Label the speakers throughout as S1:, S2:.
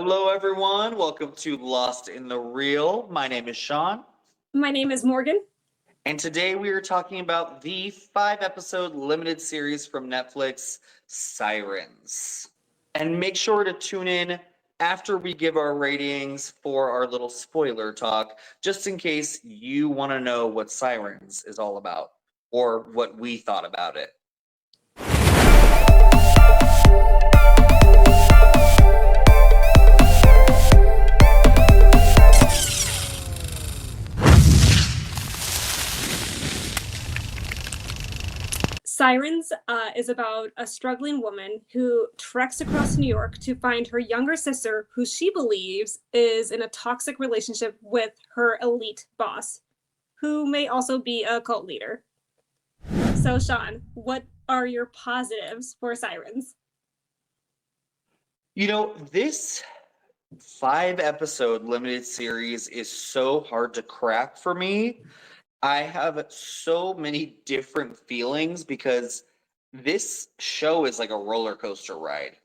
S1: Hello, everyone. Welcome to Lost in the Real. My name is Sean.
S2: My name is Morgan.
S1: And today we are talking about the 5 episode limited series from Netflix, Sirens. And make sure to tune in after we give our ratings for our little spoiler talk, just in case you want to know what Sirens is all about or what we thought about it.
S2: Sirens is about a struggling woman who treks across New York to find her younger sister, who she believes is in a toxic relationship with her elite boss, who may also be a cult leader. So, Sean, what are your positives for Sirens?
S1: This 5 episode limited series is so hard to crack for me. I have so many different feelings because this show is like a roller coaster ride.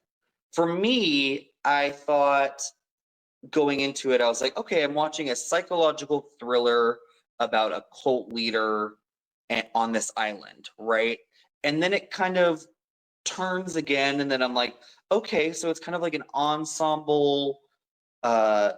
S1: For me, I thought going into it, I was like, okay, I'm watching a psychological thriller about a cult leader on this island, right? And then it kind of turns again, and then I'm like, okay, so it's kind of like an ensemble uh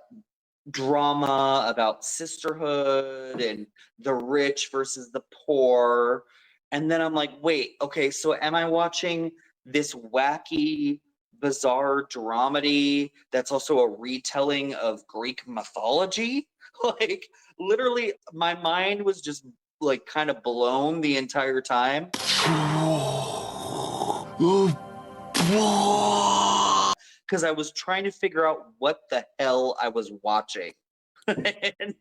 S1: drama about sisterhood and the rich versus the poor. And then I'm like, wait, okay, so am I watching this wacky, bizarre dramedy that's also a retelling of Greek mythology? Like, literally, my mind was just like kind of blown the entire time. Because I was trying to figure out what the hell I was watching. And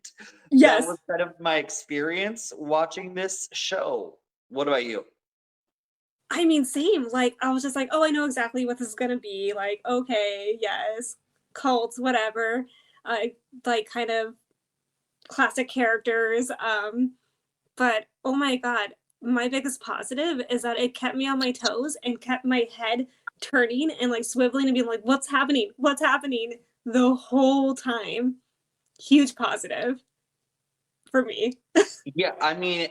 S2: Yes.
S1: that was kind of my experience watching this show. What about you?
S2: I mean, same. Like, I was just like, oh, I know exactly what this is going to be. Like, okay, yes, cults, whatever. Like, kind of classic characters. But oh my God, my biggest positive is that it kept me on my toes and kept my head turning and like swiveling and being like, what's happening? What's happening the whole time? Huge positive for me.
S1: Yeah, I mean,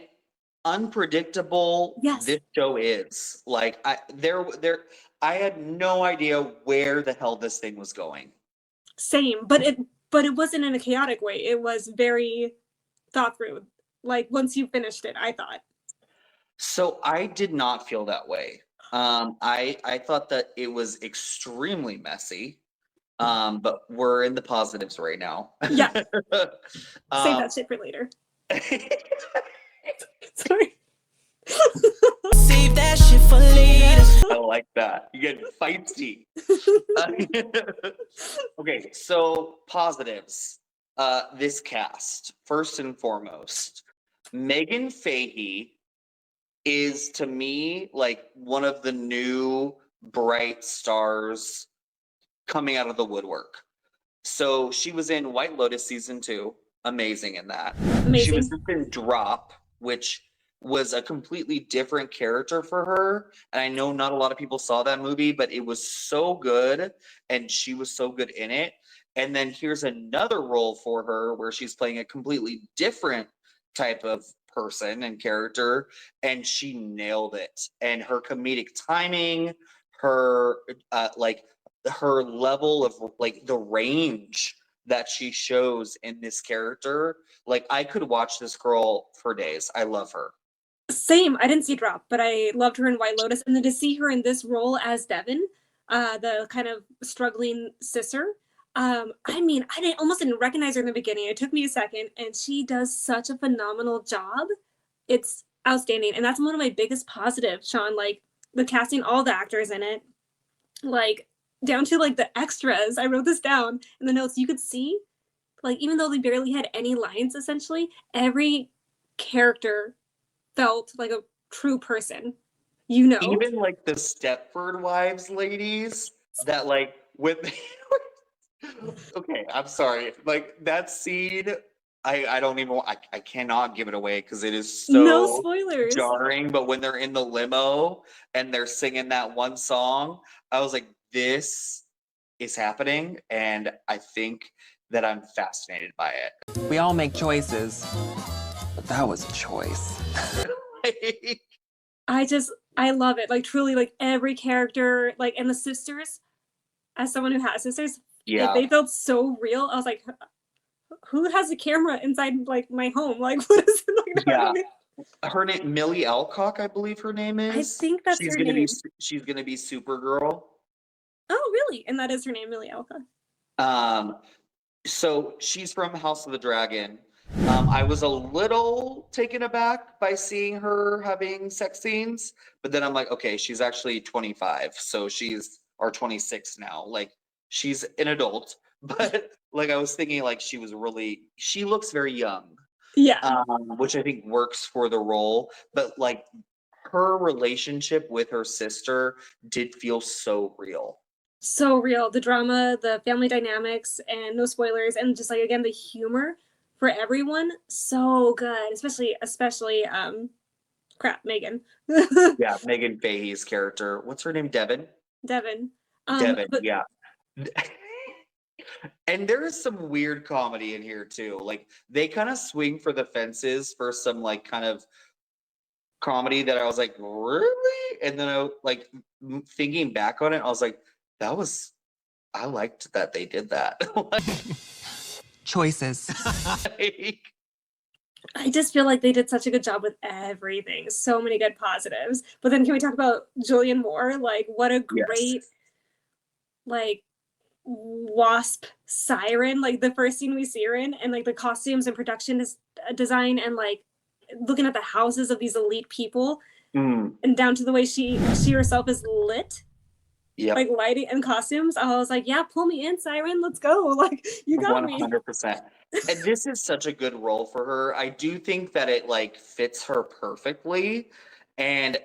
S1: unpredictable
S2: Yes.
S1: this show is. Like I had no idea where the hell this thing was going.
S2: Same, but it wasn't in a chaotic way. It was very thought through. Like once you finished it, I thought.
S1: So I did not feel that way. I thought that it was extremely messy. But we're in the positives right now.
S2: Yeah. Save that shit for later. Sorry.
S3: Save that shit for later.
S1: I like that. You get feisty. Okay, so positives. This cast, first and foremost, Megan Fahey is to me like one of the new bright stars coming out of the woodwork. So she was in White Lotus season 2, amazing in that.
S2: Amazing.
S1: She was in Drop, which was a completely different character for her. And I know not a lot of people saw that movie, but it was so good and she was so good in it. And then here's another role for her where she's playing a completely different type of person and character, and she nailed it. And her comedic timing, her her level of like the range that she shows in this character, like I could watch this girl for days. I love her.
S2: Same. I didn't see Drop, but I loved her in White Lotus, and then to see her in this role as Devin, the kind of struggling sister. I mean, I almost didn't recognize her in the beginning. It took me a second, and she does such a phenomenal job. It's outstanding, and that's one of my biggest positives, Sean. Like the casting, all the actors in it, like down to like the extras. I wrote this down in the notes. You could see, like, even though they barely had any lines, essentially, every character felt like a true person,
S1: Even like the Stepford Wives ladies that like with okay, I'm sorry, like that scene, I don't even I cannot give it away because it is so
S2: no spoilers
S1: jarring. But when they're in the limo and they're singing that one song, I was like, this is happening, and I think that I'm fascinated by it.
S4: We all make choices, but that was a choice.
S2: I love it. Like truly, like every character, like and the sisters, as someone who has sisters,
S1: Yeah.
S2: they felt so real. I was like, who has a camera inside like my home? Like what is it like?
S1: Yeah. Her name Millie Alcock, I believe her name is.
S2: I think that's her name.
S1: She's gonna be Supergirl.
S2: Oh, really? And that is her name, Millie Alcock.
S1: So she's from House of the Dragon. I was a little taken aback by seeing her having sex scenes, but then I'm like, okay, she's actually 25, so she's or 26 now. Like she's an adult, but like I was thinking, like she looks very young.
S2: Yeah.
S1: Which I think works for the role, but like her relationship with her sister did feel so real.
S2: So real. The drama, the family dynamics, and no spoilers, and just like again the humor for everyone, so good. Especially Megan.
S1: Yeah, Megan Fahey's character. What's her name? Devin.
S2: Devin.
S1: Yeah. And there is some weird comedy in here too. Like they kind of swing for the fences for some like kind of comedy that I was like, really? And then I like thinking back on it, I was like, I liked that they did that.
S4: Choices.
S1: Like,
S2: I just feel like they did such a good job with everything. So many good positives. But then can we talk about Julianne Moore? Like what a great like wasp siren, like the first scene we see her in, and like the costumes and production design and like looking at the houses of these elite people and down to the way she herself is lit.
S1: Yeah,
S2: like lighting and costumes. I was like, yeah, pull me in, Siren, let's go. Like you got
S1: 100%. And this is such a good role for her. I do think that it like fits her perfectly. And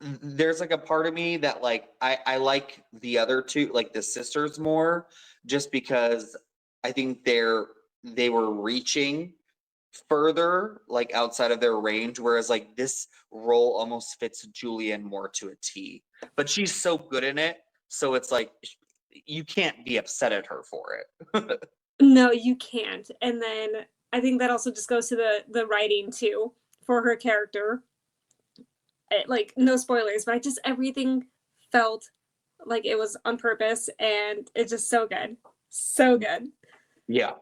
S1: there's like a part of me that like I like the other two, like the sisters more, just because I think they were reaching further like outside of their range, whereas like this role almost fits Julianne Moore to a T. But she's so good in it, so it's like you can't be upset at her for it.
S2: No, you can't. And then I think that also just goes to the writing too for her character. Like no spoilers, but everything felt like it was on purpose, and it's just so good. So good.
S1: Yeah.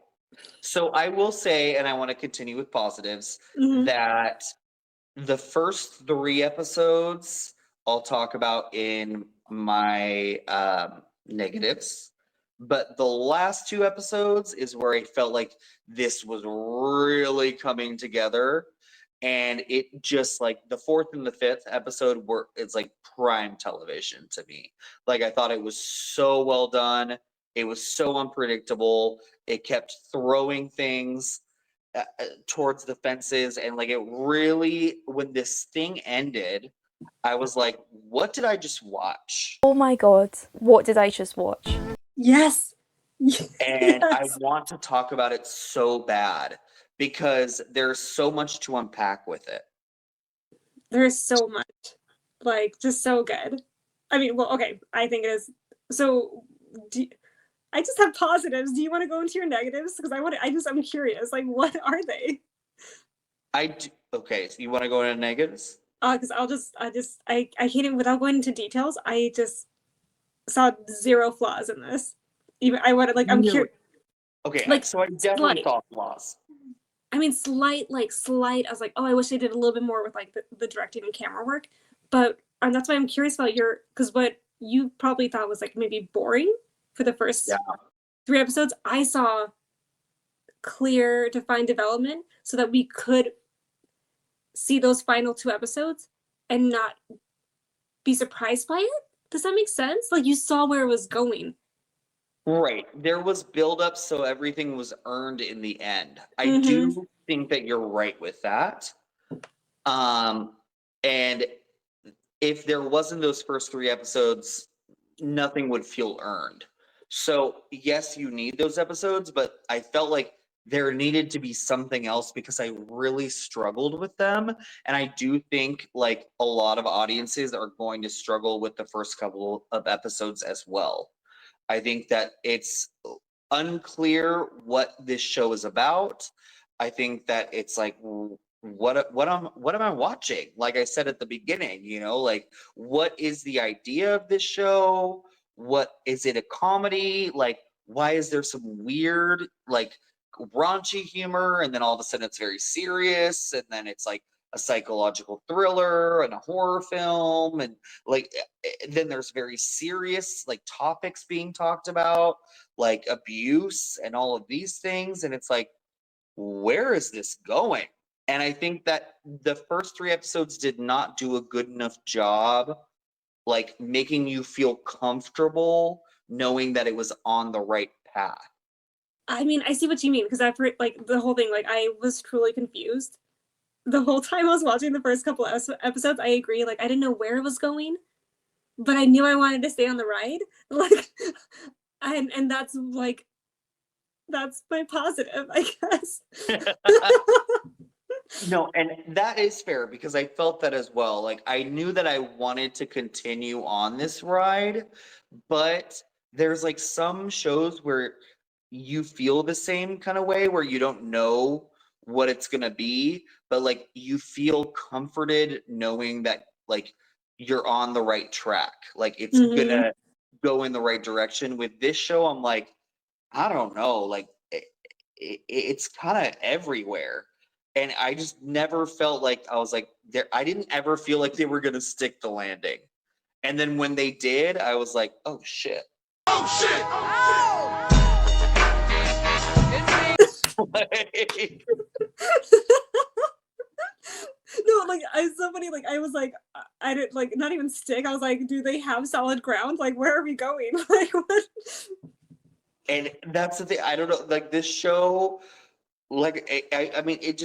S1: So I will say, and I want to continue with positives, that the first 3 episodes I'll talk about in my negatives, but the last 2 episodes is where I felt like this was really coming together. And it just like the 4th and the 5th episode it's like prime television to me. Like I thought it was so well done. It was so unpredictable. It kept throwing things towards the fences. And like it really, when this thing ended, I was like, what did I just watch?
S5: Oh my God, what did I just watch?
S2: Yes.
S1: And I want to talk about it so bad because there's so much to unpack with it.
S2: There's so much. Like, just so good. I mean, well, okay, I think it is. So, I just have positives. Do you want to go into your negatives? Because I'm curious. Like, what are they?
S1: Okay, so you want to go into negatives?
S2: Because I hate it without going into details. I just saw 0 flaws in this. Even I wanted like I'm curious.
S1: Okay,
S2: like,
S1: so I definitely saw flaws.
S2: I mean, slight. I was like, oh, I wish they did a little bit more with like the directing and camera work. But and that's why I'm curious about because what you probably thought was like maybe boring for the first 3 episodes. I saw clear, defined development so that we could see those final 2 episodes and not be surprised by it. Does that make sense? Like you saw where it was going.
S1: Right. There was buildup, so everything was earned in the end. I do think that you're right with that. And if there wasn't those first 3 episodes, nothing would feel earned. So yes, you need those episodes, but I felt like there needed to be something else because I really struggled with them. And I do think like a lot of audiences are going to struggle with the first couple of episodes as well. I think that it's unclear what this show is about. I think that it's like what am I watching? Like I said at the beginning, like what is the idea of this show? What is it, a comedy? Like why is there some weird like raunchy humor and then all of a sudden it's very serious and then it's like a psychological thriller and a horror film and like then there's very serious like topics being talked about like abuse and all of these things and it's like where is this going? And I think that the first 3 episodes did not do a good enough job like making you feel comfortable knowing that it was on the right path.
S2: I mean, I see what you mean because I've heard like the whole thing. Like I was truly confused the whole time I was watching the first couple of episodes. I agree. Like I didn't know where it was going, but I knew I wanted to stay on the ride. Like, and that's like that's my positive, I guess.
S1: No, and that is fair because I felt that as well. Like I knew that I wanted to continue on this ride, but there's like some shows where you feel the same kind of way where you don't know what it's going to be, but like you feel comforted knowing that like you're on the right track. Like it's going to go in the right direction. With this show, I'm like, I don't know, like it's kind of everywhere. And I just never felt like I was like there. I didn't ever feel like they were going to stick the landing. And then when they did, I was like, oh shit. Oh shit. Like,
S2: No, like I so funny. Like I was like, I didn't like not even stick. I was like, do they have solid ground? Like where are we going? Like what?
S1: and that's the thing. I don't know. Like this show, like I mean, it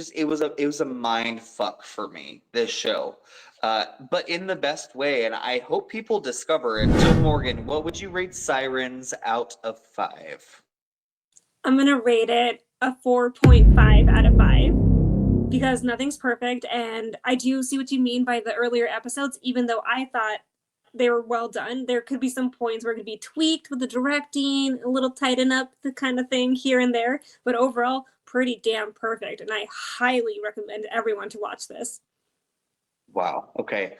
S1: was a mind fuck for me. This show, but in the best way. And I hope people discover it. So Morgan, what would you rate Sirens out of 5?
S2: I'm gonna rate it a 4.5 out of 5 because nothing's perfect, and I do see what you mean by the earlier episodes. Even though I thought they were well done, there could be some points where it could be tweaked with the directing, a little tighten up the kind of thing here and there. But overall, pretty damn perfect, and I highly recommend everyone to watch this.
S1: Wow. Okay.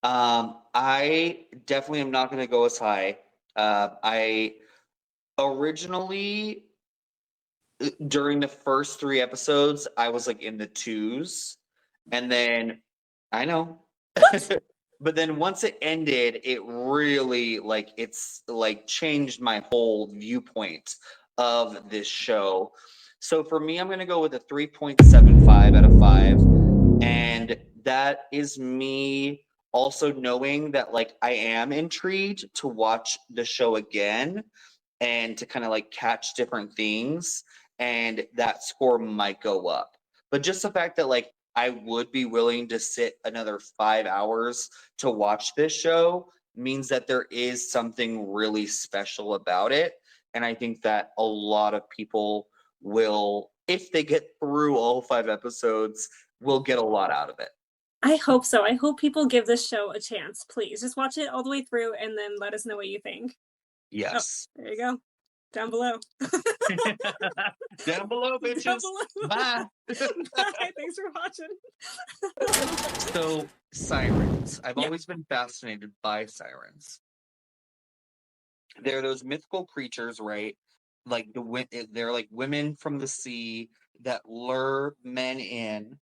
S1: I definitely am not going to go as high. I originally during the first 3 episodes, I was like in the 2s, and then I know, but then once it ended, it really like it's like changed my whole viewpoint of this show. So for me, I'm gonna go with a 3.75 out of 5, and that is me also knowing that like I am intrigued to watch the show again and to kind of like catch different things, and that score might go up. But just the fact that like I would be willing to sit another 5 hours to watch this show means that there is something really special about it. And I think that a lot of people will, if they get through all 5 episodes, will get a lot out of it.
S2: I hope so. I hope people give this show a chance. Please just watch it all the way through and then let us know what you think.
S1: Yes.
S2: There you go. Down below.
S1: Down below, bitches.
S2: Down below.
S1: Bye.
S2: Bye. Thanks for watching.
S1: So, sirens. I've always been fascinated by sirens. They're those mythical creatures, right? Like they're like women from the sea that lure men in.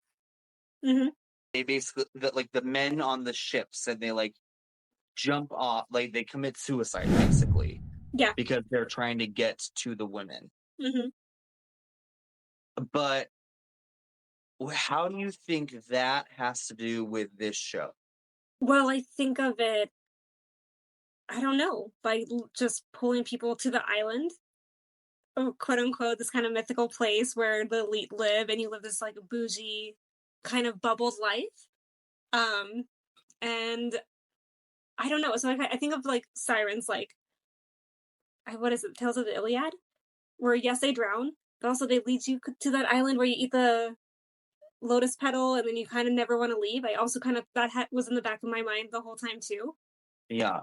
S2: Mm-hmm.
S1: They basically like the men on the ships, and they like jump off, like they commit suicide basically.
S2: Yeah.
S1: Because they're trying to get to the women.
S2: Mm-hmm.
S1: But how do you think that has to do with this show?
S2: Well, I think of it, I don't know, by just pulling people to the island, or quote unquote, this kind of mythical place where the elite live, and you live this like bougie kind of bubbled life. And I don't know. So I think of like sirens, like what is it? Tales of the Iliad, where yes, they drown, but also they lead you to that island where you eat the lotus petal, and then you kind of never want to leave. I also kind of that was in the back of my mind the whole time too.
S1: Yeah.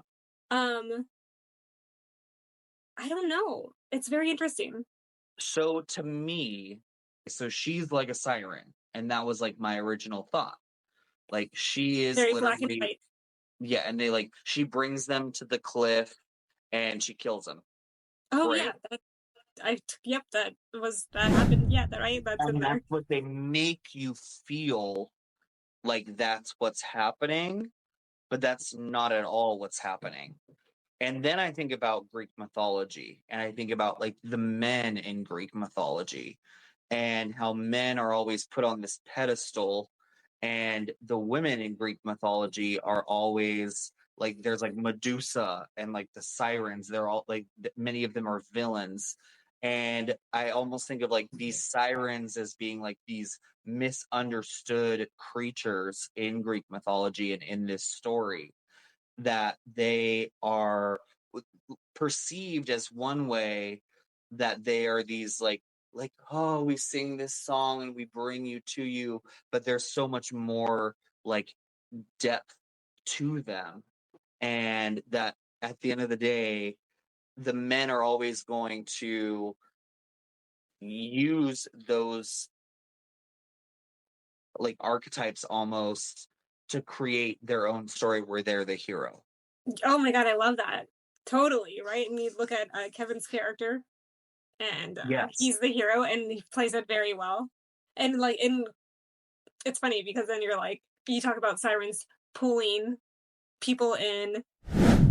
S2: I don't know. It's very interesting.
S1: So to me, so she's like a siren, and that was like my original thought. Like she is
S2: Very black and
S1: literally,
S2: white.
S1: yeah, and they like she brings them to the cliff and she kills them,
S2: Oh
S1: right?
S2: yeah, yep, that happened. Yeah, right. That's in
S1: And
S2: there.
S1: that's what they make you feel like that's what's happening, but that's not at all what's happening. And then I think about Greek mythology, and I think about like the men in Greek mythology and how men are always put on this pedestal, and the women in Greek mythology are always like there's like Medusa and like the sirens. They're all like many of them are villains. And I almost think of like these sirens as being like these misunderstood creatures in Greek mythology and in this story, that they are perceived as one way, that they are these like, oh, we sing this song and we bring you to you, but there's so much more like depth to them. And that at the end of the day, the men are always going to use those like archetypes almost to create their own story where they're the hero.
S2: Oh my god, I love that. Totally, right? And you look at Kevin's character, and
S1: Yes.
S2: he's the hero, and he plays it very well. And like, it's funny because then you're like, you talk about sirens pulling people in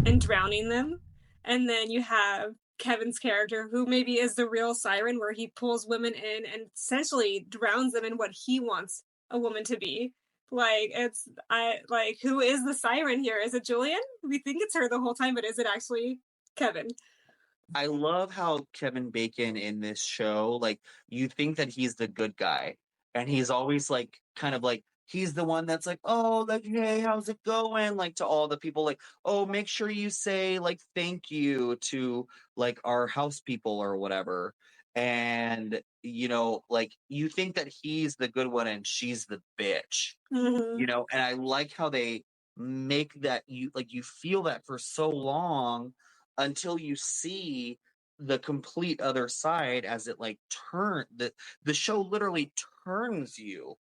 S2: and drowning them, and then you have Kevin's character, who maybe is the real siren, where he pulls women in and essentially drowns them in what he wants a woman to be. Like, who is the siren here? Is it Julian? We think it's her the whole time, but is it actually Kevin?
S1: I love how Kevin Bacon in this show, like, you think that he's the good guy, and he's always like, kind of like, he's the one that's like, oh, like, hey, how's it going? Like, to all the people, like, oh, make sure you say, like, thank you to, like, our house people or whatever. And, you know, like, you think that he's the good one and she's the bitch,
S2: Mm-hmm.
S1: you know? And I like how they make that, you feel that for so long until you see the complete other side, as it like the show literally turns you,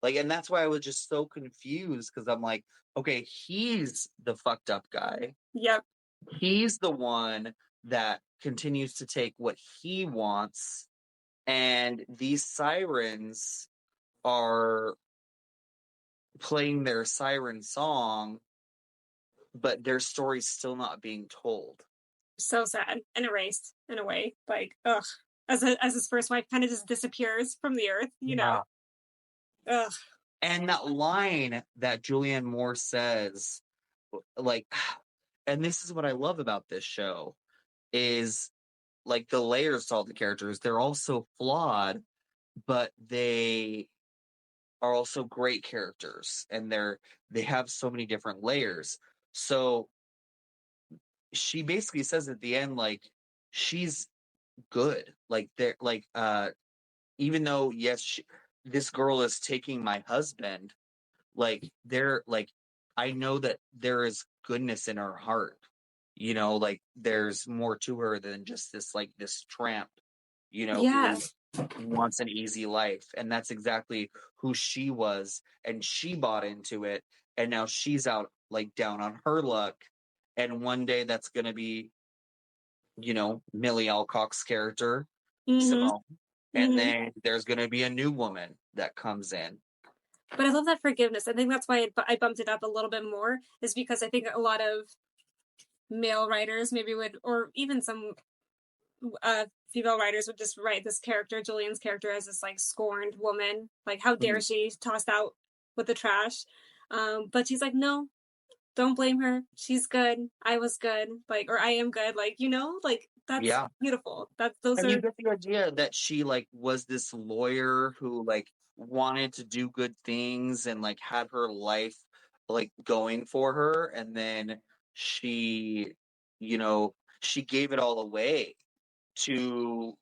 S1: like, and that's why I was just so confused, because I'm like, okay, he's the fucked up guy,
S2: Yep.
S1: he's the one that continues to take what he wants, and these sirens are playing their siren song, but their story's still not being told.
S2: So sad and erased in a way. Like, ugh. As his first wife kind of just disappears from the earth, you know? Ugh.
S1: And that line that Julianne Moore says, like, and this is what I love about this show, is like the layers to all the characters. They're all so flawed, but they are also great characters, and they have so many different layers. So she basically says at the end, like, she's good. Like, they're like, even though, yes, this girl is taking my husband, like, they're like, I know that there is goodness in her heart, you know, like there's more to her than just this tramp, you know,
S2: Yeah.
S1: who wants an easy life. And that's exactly who she was, and she bought into it, and now she's out like down on her luck, and one day that's gonna be, you know, Millie Alcock's character,
S2: Mm-hmm.
S1: Simone, and
S2: Mm-hmm.
S1: then there's gonna be a new woman that comes in.
S2: But I love that forgiveness. I think that's why I bumped it up a little bit more, is because I think a lot of male writers maybe would, or even some female writers would just write this character, Julian's character, as this like scorned woman. Like, how dare she, tossed out with the trash. But she's like, no, don't blame her. She's good. I was good. Like, or I am good. Like, you know, like, that's
S1: Yeah.
S2: beautiful. Those
S1: And
S2: are,
S1: you get the idea that she like was this lawyer who like wanted to do good things and like had her life like going for her, and then she, you know, she gave it all away to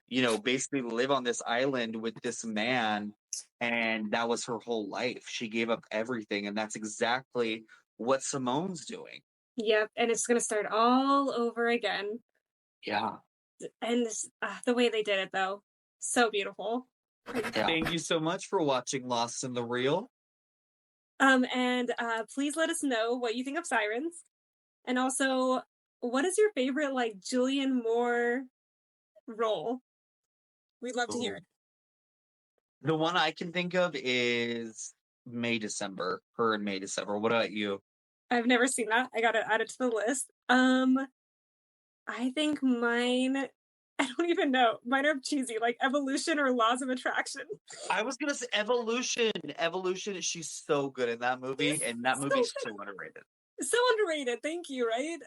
S1: you know, basically live on this island with this man, and that was her whole life. She gave up everything, and that's exactly what Simone's doing.
S2: Yep, and it's gonna start all over again.
S1: Yeah.
S2: And the way they did it, though, so beautiful.
S1: Yeah. Thank you so much for watching Lost in the Reel.
S2: And please let us know what you think of Sirens, and also, what is your favorite like Julianne Moore role? We'd love to hear it.
S1: The one I can think of is May December. Her in May December. What about you?
S2: I've never seen that. I gotta add it to the list. I think mine. I don't even know. Mine are cheesy, like Evolution or Laws of Attraction.
S1: I was gonna say Evolution. Evolution. She's so good in that movie, and that movie's so underrated.
S2: So underrated. Thank you. Right.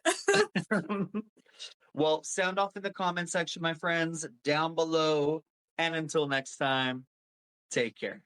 S1: Well, sound off in the comment section, my friends, down below. And until next time, take care.